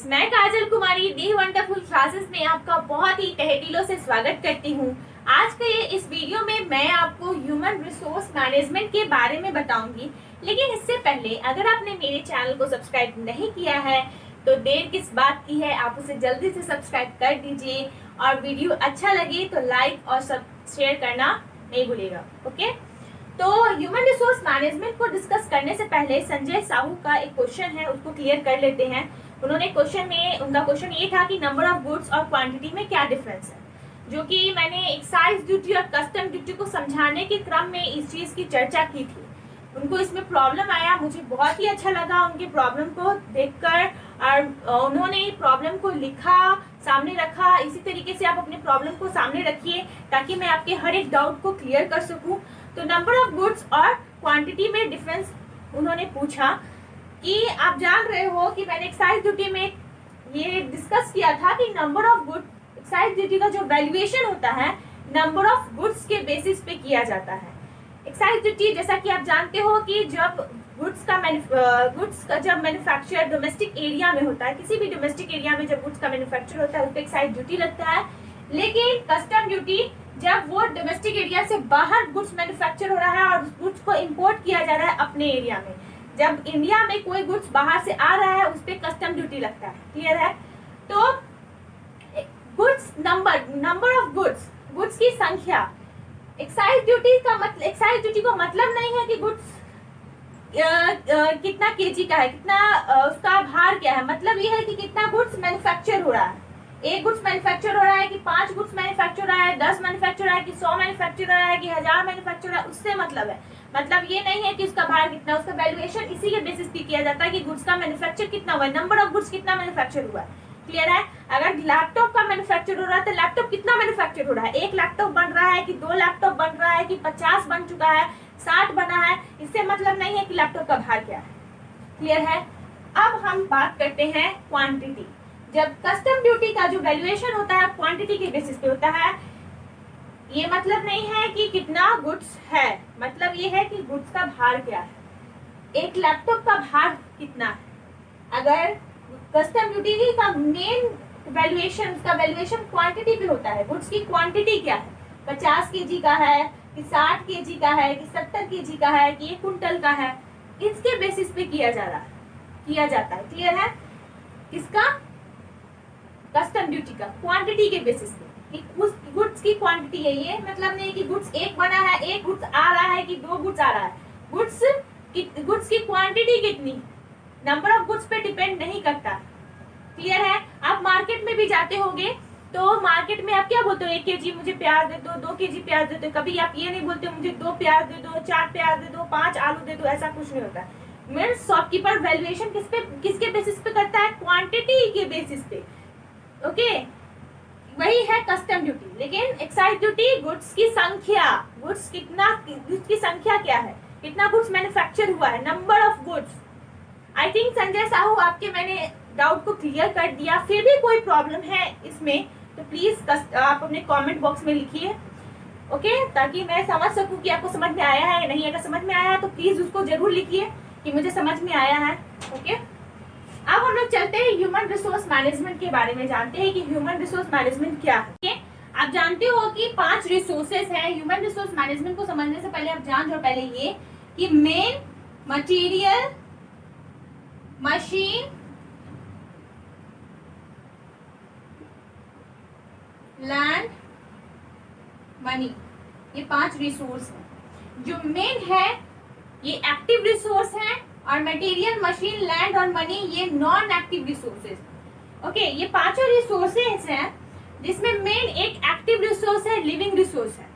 Friends, मैं काजल कुमारी दी wonderful classes में आपका बहुत ही तहे दिलों से स्वागत करती हूँ। आज के इस वीडियो में मैं आपको ह्यूमन रिसोर्स मैनेजमेंट के बारे में बताऊंगी। लेकिन इससे पहले अगर आपने मेरे चैनल को सब्सक्राइब नहीं किया है तो देर किस बात की है, आप उसे जल्दी से सब्सक्राइब कर दीजिए और वीडियो अच्छा लगे तो लाइक और शेयर करना नहीं भूलिएगा। ओके, तो ह्यूमन रिसोर्स मैनेजमेंट को डिस्कस करने से पहले संजय साहू का एक क्वेश्चन है, उसको क्लियर कर लेते हैं। उन्होंने उनका क्वेश्चन ये था कि नंबर ऑफ गुड्स और क्वांटिटी में क्या डिफरेंस है, जो कि मैंने एक्साइज ड्यूटी और कस्टम ड्यूटी को समझाने के क्रम में इस चीज की चर्चा की थी। उनको इसमें प्रॉब्लम आया, मुझे बहुत ही अच्छा लगा उनके प्रॉब्लम को देखकर, और उन्होंने प्रॉब्लम को लिखा, सामने रखा। इसी तरीके से आप अपने प्रॉब्लम को सामने रखिए ताकि मैं आपके हर एक डाउट को क्लियर कर सकूं। तो नंबर ऑफ गुड्स और क्वांटिटी में डिफरेंस उन्होंने पूछा कि आप जान रहे हो कि मैंने एक्साइज ड्यूटी में ये डिस्कस किया था कि number of good, excise duty का जो वैल्यूएशन होता है नंबर ऑफ गुड्स के बेसिस पे किया जाता है। एक्साइज ड्यूटी, जैसा कि आप जानते हो कि जब गुड्स का जब मैन्युफैक्चर डोमेस्टिक एरिया में होता है, किसी भी डोमेस्टिक एरिया में जब गुड्स का मैन्युफैक्चर होता है उस पर एक्साइज ड्यूटी लगता है। लेकिन कस्टम ड्यूटी जब वो डोमेस्टिक एरिया से बाहर गुड्स मैन्युफैक्चर हो रहा है और उस गुड्स को इंपोर्ट किया जा रहा है अपने एरिया में, जब इंडिया में कोई गुड्स बाहर से आ रहा है उस पर कस्टम ड्यूटी लगता है। क्लियर है? तो गुड्स नंबर ऑफ गुड्स की संख्या, एक्साइज ड्यूटी को मतलब नहीं है कि गुड्स कितना केजी का है, कितना उसका भार क्या है। मतलब ये है कि कितना गुड्स मैन्युफैक्चर हो रहा है। एक गुड्स मैन्युफैक्चर हो रहा है कि 5 गुड्स मैन्युफैक्चर हो रहा है, 10 मैन्युफैक्चर हो रहा है कि 100 मैन्युफैक्चर हो रहा है कि 1000 मैन्युफैक्चर हो रहा है, उससे मतलब है। मतलब ये नहीं है कि उसका भार कितना, उसका वैल्यूएशन इसी के बेसिस पे किया जाता है कि गुड्स का मैन्युफैक्चर कितना हुआ है, नंबर ऑफ गुड्स कितना मैन्युफैक्चर हुआ है। क्लियर है? अगर लैपटॉप का मैन्युफैक्चर हो रहा है तो लैपटॉप कितना मैन्युफैक्चर हो रहा है, एक लैपटॉप बन रहा है कि 2 लैपटॉप बन रहा है कि 50 बन चुका है, 60 बना है, इससे मतलब नहीं है कि लैपटॉप का भार क्या है। क्लियर है? अब हम बात करते हैं क्वांटिटी। जब कस्टम ड्यूटी का जो वैल्यूएशन होता है क्वांटिटी के बेसिस पे होता है, ये मतलब नहीं है कि कितना गुड्स है, मतलब ये है कि गुड्स का भार क्या है, एक लैपटॉप का भार कितना है। अगर कस्टम ड्यूटी का मेन वैल्यूएशन, उसका वैल्यूएशन क्वांटिटी पे होता है, गुड्स की क्वांटिटी क्या है, 50 केजी का है कि 60 केजी का है कि 70 केजी का है कि 1 कुंटल का है, इसके बेसिस पे किया जाता है। क्लियर है? किसका? कस्टम ड्यूटी का क्वांटिटी के बेसिस पे, उस गुड्स की क्वांटिटी है। ये मतलब नहीं कि गुड्स एक बना है, एक गुड्स आ रहा है कि 2 गुड्स आ रहा है। गुड्स की क्वांटिटी कितनी, नंबर ऑफ गुड्स पे डिपेंड नहीं करता। क्लियर है? आप मार्केट में भी जाते होंगे तो मार्केट में आप क्या बोलते हो, 1 केजी मुझे प्याज दे दो, 2 केजी प्याज दे दो। कभी आप ये नहीं बोलते मुझे 2 प्याज दे दो, 4 प्याज दे दो, 5 आलू दे दो, ऐसा कुछ नहीं होता। मेरे शॉपकीपर वैल्यूएशन किसके बेसिस पे करता है? क्वांटिटी के बेसिस पे। ओके, वही है कस्टम ड्यूटी। लेकिन एक्साइज ड्यूटी गुड्स की संख्या, गुड्स की संख्या क्या है, कितना गुड्स मैन्युफैक्चर हुआ है, number of goods. I think Sanjay Sahu आपके मैंने डाउट को क्लियर कर दिया। फिर भी कोई प्रॉब्लम है इसमें तो प्लीज आप अपने कमेंट बॉक्स में लिखिए। ओके, ताकि मैं समझ सकूं कि आपको समझ में आया है या नहीं। अगर समझ में आया है तो प्लीज उसको जरूर लिखिए कि मुझे समझ में आया है। ओके, अब हम लोग चलते हैं ह्यूमन रिसोर्स मैनेजमेंट के बारे में, जानते हैं कि ह्यूमन रिसोर्स मैनेजमेंट क्या है। आप जानते हो कि 5 रिसोर्सेस हैं। ह्यूमन रिसोर्स मैनेजमेंट को समझने से पहले आप जान जाओ पहले ये कि main, material, machine, land, money, ये 5 रिसोर्स हैं। जो मेन है ये एक्टिव रिसोर्स है और मटेरियल, मशीन, लैंड और मनी ये नॉन एक्टिव रिसोर्सेज। ओके, ये 5 रिसोर्सेज हैं जिसमें मेन एक एक्टिव रिसोर्स है, लिविंग रिसोर्स है,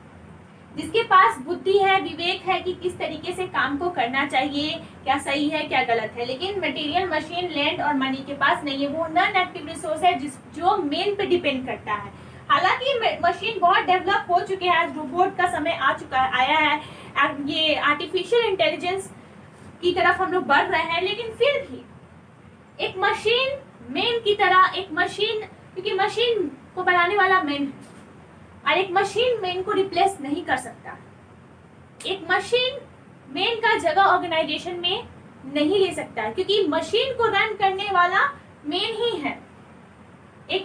जिसके पास बुद्धि है, विवेक है कि किस तरीके से काम को करना चाहिए, क्या सही है क्या गलत है। लेकिन मटेरियल, मशीन, लैंड और मनी के पास नहीं है, वो नॉन एक्टिव रिसोर्स है जो मेन पे डिपेंड करता है। हालांकि मशीन बहुत डेवलप हो चुके हैं, आज रोबोट का समय आया है, ये आर्टिफिशियल इंटेलिजेंस की तरफ हम लोग बढ़ रहे हैं। लेकिन फिर भी एक मशीन मेन की तरह, एक मशीन, क्योंकि मशीन को बनाने वाला मेन और एक मशीन मेन को रिप्लेस नहीं कर सकता। एक मशीन मेन का जगह ऑर्गेनाइजेशन में नहीं ले सकता, क्योंकि मशीन को रन करने वाला मेन ही है।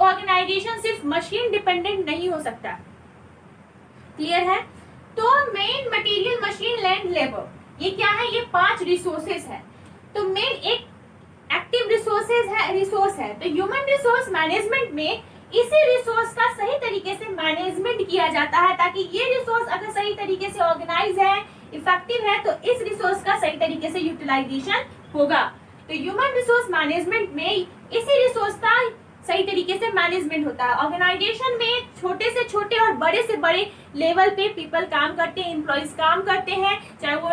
एक ऑर्गेनाइजेशन सिर्फ मशीन डिपेंडेंट नहीं हो सकता। क्लियर है? तो main material, machine, land, labour, ये क्या है? ये 5 रिसोर्सेज है। तो मेन एक एक्टिव रिसोर्स है। तो ह्यूमन रिसोर्स मैनेजमेंट में इसी रिसोर्स का सही तरीके से मैनेजमेंट किया जाता है, ताकि ये रिसोर्स अगर सही तरीके से ऑर्गेनाइज है, इफेक्टिव है, तो इस रिसोर्स का सही तरीके से यूटिलाइजेशन होगा। तो ह्यूमन रिसोर्स मैनेजमेंट में इसी रिसोर्स का सही तरीके से मैनेजमेंट होता है। ऑर्गेनाइजेशन में छोटे से छोटे और बड़े से बड़े लेवल पे पीपल काम करते हैं, एम्प्लॉइज काम करते हैं, चाहे वो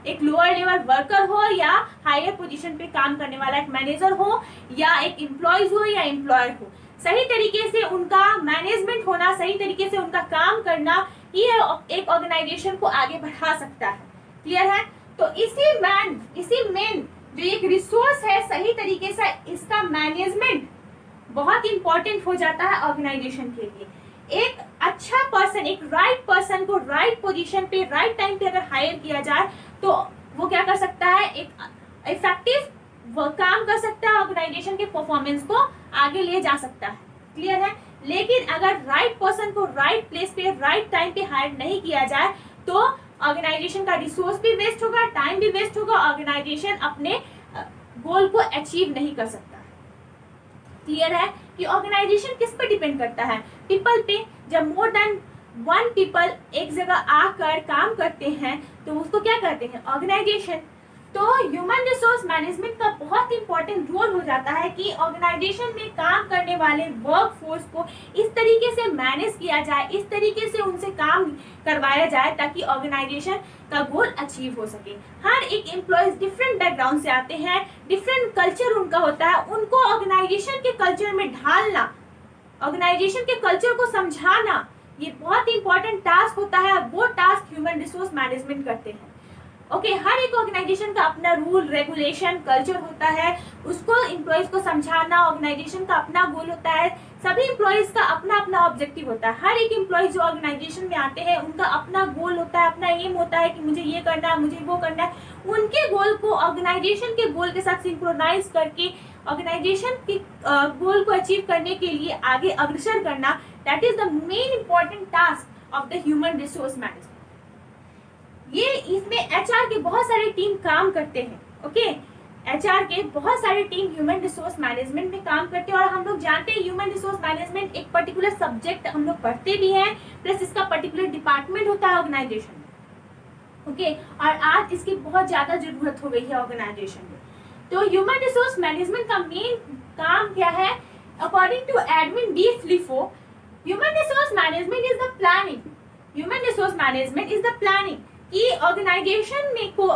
एक लोअर लेवल वर्कर हो या हायर पोजीशन पे काम करने वाला एक मैनेजर हो या एक एम्प्लॉइज हो या एम्प्लॉयर हो। सही तरीके से उनका मैनेजमेंट होना, सही तरीके से उनका काम करना, ये एक ऑर्गेनाइजेशन को आगे बढ़ा सकता है। क्लियर है? तो इसी मेन जो एक रिसोर्स है, सही तरीके से इसका मैनेजमेंट बहुत इंपॉर्टेंट हो जाता है ऑर्गेनाइजेशन के लिए। एक अच्छा पर्सन, एक राइट पर्सन को राइट पोजीशन पे राइट टाइम पे अगर हायर किया जाए तो वो क्या कर सकता है? एक इफेक्टिव काम कर सकता है, ऑर्गेनाइजेशन के परफॉर्मेंस को आगे ले जा सकता है। क्लियर है? लेकिन अगर राइट पर्सन को राइट प्लेस पे राइट टाइम पे हायर नहीं किया जाए तो ऑर्गेनाइजेशन का रिसोर्स भी वेस्ट होगा, टाइम भी वेस्ट होगा, ऑर्गेनाइजेशन अपने गोल को अचीव नहीं कर सकता। क्लियर है कि ऑर्गेनाइजेशन किस पे डिपेंड करता है? पीपल पे। जब मोर देन 1 पीपल एक जगह आकर काम करते हैं तो उसको क्या कहते हैं? ऑर्गेनाइजेशन। तो ह्यूमन रिसोर्स मैनेजमेंट का बहुत इंपॉर्टेंट रोल हो जाता है कि ऑर्गेनाइजेशन में काम करने वाले वर्क फोर्स को इस तरीके से मैनेज किया जाए, इस तरीके से उनसे काम करवाया जाए ताकि ऑर्गेनाइजेशन का गोल अचीव हो सके। हर एक एम्प्लॉयज डिफरेंट बैकग्राउंड से आते हैं, डिफरेंट कल्चर उनका होता है, उनको ऑर्गेनाइजेशन के कल्चर में ढालना, ऑर्गेनाइजेशन के कल्चर को समझाना, ये बहुत इंपॉर्टेंट टास्क होता है। वो टास्क ह्यूमन रिसोर्स मैनेजमेंट करते हैं। ओके, हर एक ऑर्गेनाइजेशन का अपना रूल, रेगुलेशन, कल्चर होता है, उसको एम्प्लॉयज को समझाना, ऑर्गेनाइजेशन का अपना गोल होता है, सभी एम्प्लॉयज का अपना अपना ऑब्जेक्टिव होता है। हर एक एम्प्लॉयज जो ऑर्गेनाइजेशन में आते हैं उनका अपना गोल होता है, अपना एम होता है कि मुझे ये करना है, मुझे वो करना है। उनके गोल को ऑर्गेनाइजेशन के गोल के साथ सिंक्रोनाइज करके ऑर्गेनाइजेशन के गोल को अचीव करने के लिए आगे अग्रसर करना, that is the main important task of the human resource management. ये इसमें एचआर के बहुत सारे टीम काम करते हैं। ओके, एचआर के बहुत सारे टीम ह्यूमन रिसोर्स मैनेजमेंट में काम करते हैं और हम लोग जानते हैं ह्यूमन रिसोर्स मैनेजमेंट एक पर्टिकुलर सब्जेक्ट हम लोग पढ़ते भी हैं, प्लस इसका पर्टिकुलर डिपार्टमेंट होता है ऑर्गेनाइजेशन में। ओके, और आज इसकी बहुत ज्यादा जरूरत हो गई है ऑर्गेनाइजेशन में। तो ह्यूमन रिसोर्स मैनेजमेंट का मेन काम क्या है? According to Edwin D Flippo, human resource management is the planning. Human resource management is the planning कि ऑर्गेनाइजेशन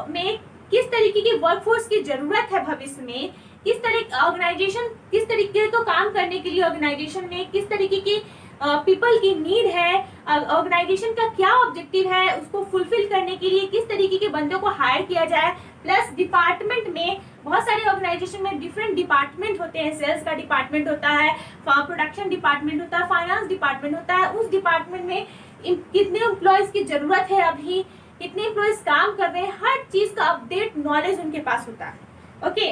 में किस तरीके की वर्कफोर्स की जरूरत है भविष्य में, किस तरह ऑर्गेनाइजेशन किस तरीके को काम करने के लिए ऑर्गेनाइजेशन में किस तरीके की पीपल की नीड है, ऑर्गेनाइजेशन का क्या ऑब्जेक्टिव है, उसको फुलफिल करने के लिए किस तरीके के बंदों को हायर किया जाए। प्लस डिपार्टमेंट में बहुत सारे ऑर्गेनाइजेशन में डिफरेंट डिपार्टमेंट होते हैं। सेल्स का डिपार्टमेंट होता है, प्रोडक्शन डिपार्टमेंट होता है, फाइनेंस डिपार्टमेंट होता है। उस डिपार्टमेंट में कितने एम्प्लॉयज की जरूरत है, अभी कितने एम्प्लॉयज काम कर रहे हैं, हर चीज का अपडेट नॉलेज उनके पास होता है। ओके,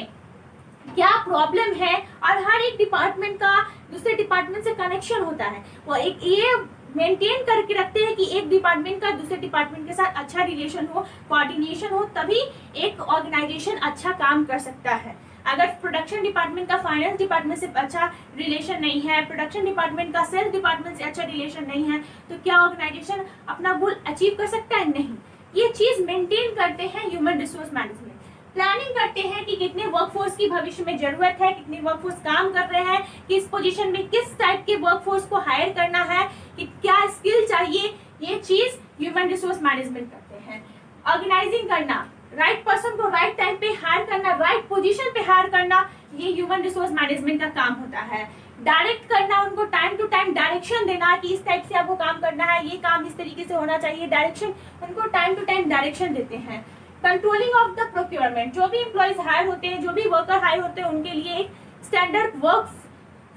क्या प्रॉब्लम है, और हर एक डिपार्टमेंट का दूसरे डिपार्टमेंट से कनेक्शन होता है। वो एक ये मेंटेन करके रखते हैं कि एक डिपार्टमेंट का दूसरे डिपार्टमेंट के साथ अच्छा रिलेशन हो, कोऑर्डिनेशन हो, तभी एक ऑर्गेनाइजेशन अच्छा काम कर सकता है। अगर प्रोडक्शन डिपार्टमेंट का फाइनेंस डिपार्टमेंट से अच्छा रिलेशन नहीं है, प्रोडक्शन डिपार्टमेंट का सेल्स डिपार्टमेंट से अच्छा रिलेशन नहीं है, तो क्या ऑर्गेनाइजेशन अपना गोल अचीव कर सकता है? नहीं। ये चीज मेंटेन करते हैं ह्यूमन रिसोर्स मैनेजमेंट। प्लानिंग करते हैं कि कितने वर्कफोर्स की भविष्य में जरूरत है, कितने वर्कफोर्स काम कर रहे हैं, किस पोजीशन में किस टाइप के वर्कफोर्स को हायर करना है, कि क्या स्किल चाहिए, ये चीज ह्यूमन रिसोर्स मैनेजमेंट करते हैं। ऑर्गेनाइजिंग करना, राइट पर्सन को राइट टाइम पे हायर करना, राइट पोजीशन पे हायर करना, ये ह्यूमन रिसोर्स मैनेजमेंट का काम होता है। डायरेक्ट करना, उनको टाइम टू टाइम डायरेक्शन देना कि इस टाइप से आपको काम करना है, ये काम इस तरीके से होना चाहिए, डायरेक्शन, उनको टाइम टू टाइम डायरेक्शन देते हैं। कंट्रोलिंग ऑफ द प्रोक्योरमेंट, जो भी एम्प्लॉयज हायर होते हैं, जो भी वर्कर हायर होते हैं, उनके लिए एक स्टैंडर्ड वर्क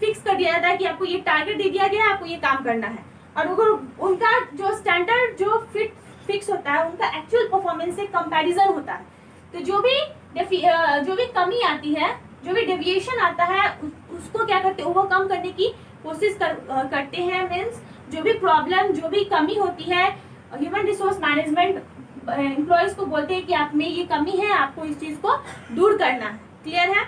फिक्स कर दिया जाता है कि आपको ये टारगेट दे दिया गया है, आपको ये काम करना है, और उनका जो स्टैंडर्ड जो फिक्स होता है उनका एक्चुअल परफॉर्मेंस से कंपैरिजन होता है। तो जो भी कमी आती है, जो भी डेविएशन आता है, उसको क्या करते हैं, ओवरकम करने की कोशिश करते हैं, मीन्स जो भी प्रॉब्लम, जो भी कमी होती है, ह्यूमन रिसोर्स मैनेजमेंट एम्प्लॉयज को बोलते हैं कि आप में ये कमी है, आपको इस चीज को दूर करना है। क्लियर है?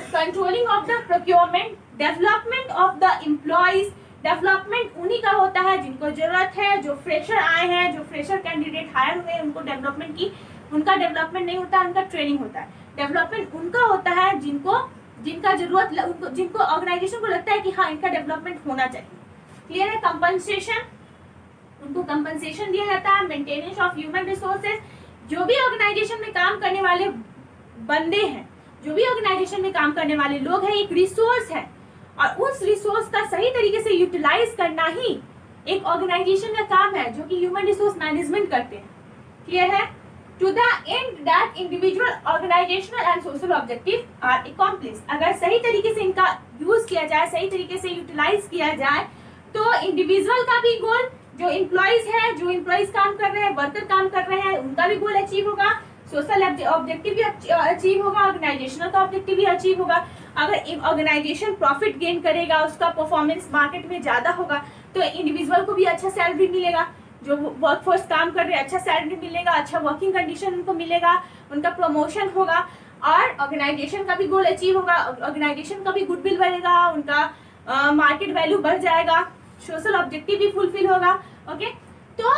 Controlling of the procurement, development of the employees, development उन्हीं का होता है जिनको जरूरत है, जो फ्रेशर आए हैं, जो फ्रेशर कैंडिडेट हायर हुए हैं, उनको डेवलपमेंट की, उनका डेवलपमेंट नहीं होता, उनका ट्रेनिंग होता है। डेवलपमेंट उनका होता है जिनका जरूरत, जिनको ऑर्गेनाइजेशन को लगता है कि हाँ इनका डेवलपमेंट होना चाहिए। क्लियर है? कंपनसेशन, उनको कंपनसेशन दिया जाता है। मेंटेनेंस ऑफ ह्यूमन रिसोर्सेज, जो भी ऑर्गेनाइजेशन में काम करने वाले बंदे हैं, जो भी ऑर्गेनाइजेशन में काम करने वाले लोग हैं, एक रिसोर्स है और उस रिसोर्स का सही तरीके से यूटिलाइज करना ही एक ऑर्गेनाइजेशन का काम है, जो कि ह्यूमन रिसोर्स मैनेजमेंट करते हैं। क्लियर है? To the end that individual organisational and social objective are accomplished, अगर सही तरीके से इनका यूज किया जाए, सही तरीके से यूटिलाइज किया जाए, तो इंडिविजुअल का भी गोल, जो एम्प्लॉयज है, जो एम्प्लॉयज काम कर रहे हैं, वर्कर काम कर रहे हैं, उनका भी गोल अचीव होगा, सोशल ऑब्जेक्टिव भी अचीव होगा, ऑर्गेनाइजेशनल का ऑब्जेक्टिव भी अचीव होगा। अगर एक ऑर्गेनाइजेशन प्रॉफिट गेन करेगा, उसका परफॉर्मेंस मार्केट में ज्यादा होगा, तो इंडिविजुअल को भी अच्छा सैलरी मिलेगा, जो वर्कफोर्स काम कर रहे हैं अच्छा सैलरी मिलेगा, अच्छा वर्किंग कंडीशन उनको मिलेगा, उनका प्रमोशन होगा और ऑर्गेनाइजेशन का भी गोल अचीव होगा, ऑर्गेनाइजेशन का भी गुडविल बढ़ेगा, उनका मार्केट वैल्यू बढ़ जाएगा, सोशल ऑब्जेक्टिव भी फुलफिल होगा। ओके, तो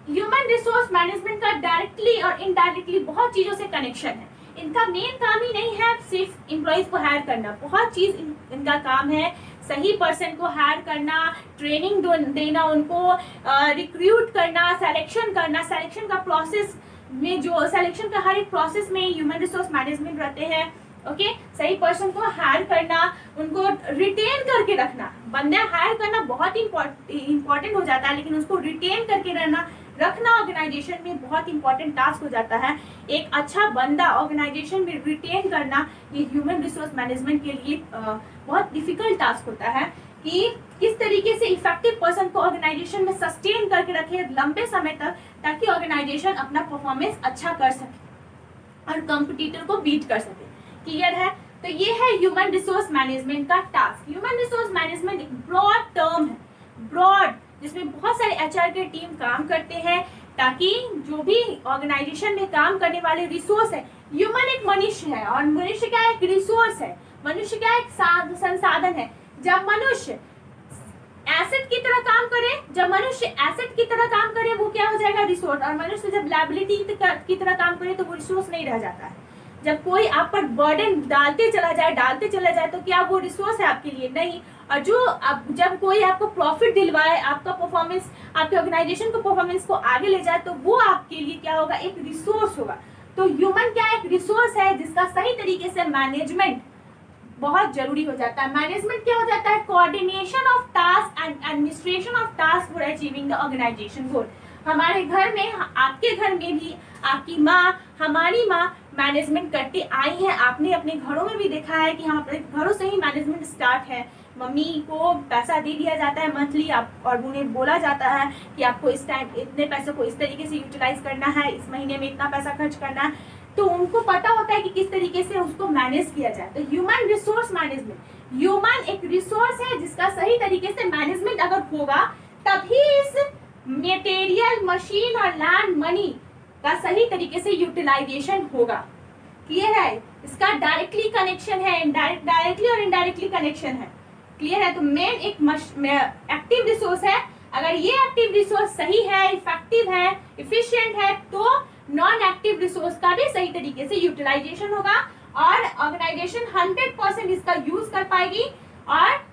ह्यूमन रिसोर्स मैनेजमेंट का डायरेक्टली और इनडायरेक्टली बहुत चीजों से कनेक्शन है। इनका मेन काम ही नहीं है सिर्फ एम्प्लॉयज को हायर करना, बहुत चीज इनका काम है, सही पर्सन को हायर करना, ट्रेनिंग देना, उनको रिक्रूट करना, सिलेक्शन करना, सिलेक्शन का प्रोसेस में, जो सिलेक्शन का हर एक प्रोसेस में ह्यूमन रिसोर्स मैनेजमेंट रहते हैं। ओके, सही पर्सन को हायर करना, उनको रिटेन करके रखना, बंदे हायर करना बहुत इंपॉर्टेंट हो जाता है, लेकिन उसको रिटेन करके रखना ऑर्गेनाइजेशन में बहुत इंपॉर्टेंट टास्क हो जाता है। एक अच्छा बंदा ऑर्गेनाइजेशन में रिटेन करना, ये ह्यूमन रिसोर्स मैनेजमेंट के लिए बहुत डिफिकल्ट टास्क होता है कि किस तरीके से इफेक्टिव पर्सन को ऑर्गेनाइजेशन में सस्टेन करके रखे लंबे समय तक, ताकि ऑर्गेनाइजेशन अपना परफॉर्मेंस अच्छा कर सके और कंपटीटर को बीट कर सके। क्लियर है? तो ये है ह्यूमन रिसोर्स मैनेजमेंट का टास्क। ह्यूमन रिसोर्स मैनेजमेंट एक ब्रॉड टर्म है, ब्रॉड, जिसमें बहुत सारे एचआर के टीम काम करते हैं, ताकि जो भी ऑर्गेनाइजेशन में काम करने वाले रिसोर्स है, ह्यूमन एक मनुष्य है और मनुष्य क्या एक रिसोर्स है, मनुष्य क्या एक संसाधन है। जब मनुष्य एसेट की तरह काम करे, जब मनुष्य एसेट की तरह काम करे, वो क्या हो जाएगा? रिसोर्स। और मनुष्य जब लायबिलिटी की तरह काम करे, तो वो रिसोर्स नहीं रह जाता है। जब कोई आप पर बर्डन डालते चला जाए तो क्या वो रिसोर्स है आपके लिए? नहीं। और जब कोई आपको प्रॉफिट दिलवाए, आपका परफॉर्मेंस, आपके ऑर्गेनाइजेशन को परफॉर्मेंस को आगे ले जाए, तो वो आपके लिए क्या होगा? एक रिसोर्स होगा। तो ह्यूमन क्या एक रिसोर्स है, जिसका सही तरीके से मैनेजमेंट बहुत जरूरी हो जाता है। मैनेजमेंट क्या हो जाता है? Coordination of task and administration of task for achieving the organisation goal. हमारे घर में, आपके घर में भी आपकी माँ, हमारी माँ मैनेजमेंट करते आई है। आपने अपने घरों में भी देखा है कि हम अपने घरों से ही मैनेजमेंट स्टार्ट है। मम्मी को पैसा दे दिया जाता है मंथली, और उन्हें बोला जाता है कि आपको इस टाइम इतने पैसे को इस तरीके से यूटिलाइज करना है, इस महीने में इतना पैसा खर्च करना है। तो उनको पता होता है कि किस तरीके से उसको मैनेज किया जाए। तो ह्यूमन रिसोर्स मैनेजमेंट, ह्यूमन एक रिसोर्स है जिसका सही तरीके से मैनेजमेंट अगर होगा, तभी इस मटेरियल, मशीन और लैंड मनी का सही तरीके से यूटिलाइजेशन होगा। क्लियर है? इसका डायरेक्टली कनेक्शन है, डायरेक्टली और इनडायरेक्टली कनेक्शन है। क्लियर है? तो मेन एक एक्टिव रिसोर्स है। अगर ये एक्टिव रिसोर्स सही है, इफेक्टिव है, इफिशिएंट है, तो नॉन एक्टिव रिसोर्स का भी सही तरीके से यूटिलाइजेशन होगा और ऑर्गेनाइजेशन 100% इसका यूज कर पाएगी और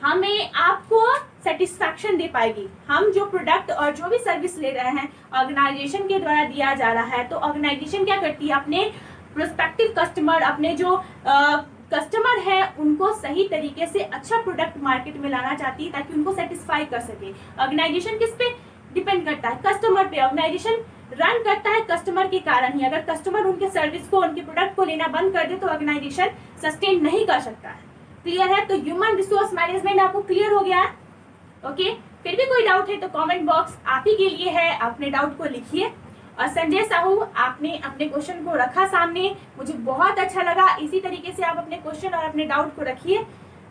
हमें आपको सेटिस्फैक्शन दे पाएगी। हम जो प्रोडक्ट और जो भी सर्विस ले रहे हैं ऑर्गेनाइजेशन के द्वारा दिया जा रहा है, तो ऑर्गेनाइजेशन क्या करती है? अपने प्रोस्पेक्टिव कस्टमर, अपने जो कस्टमर है, उनको सही तरीके से अच्छा प्रोडक्ट मार्केट में लाना चाहती है, ताकि उनको सेटिस्फाई कर सके। ऑर्गेनाइजेशन किस पे डिपेंड करता है? कस्टमर पे। ऑर्गेनाइजेशन रन करता है कस्टमर के कारण ही। अगर कस्टमर उनके सर्विस को, उनके प्रोडक्ट को लेना बंद कर दे, तो ऑर्गेनाइजेशन सस्टेन नहीं कर सकता है। क्लियर है? तो ह्यूमन रिसोर्स मैनेजमेंट आपको क्लियर हो गया है? ओके, फिर भी कोई डाउट है तो कमेंट बॉक्स आप ही के लिए है, अपने डाउट को लिखिए। और संजय साहू, आपने अपने क्वेश्चन को रखा सामने, मुझे बहुत अच्छा लगा। इसी तरीके से आप अपने क्वेश्चन और अपने डाउट को रखिए।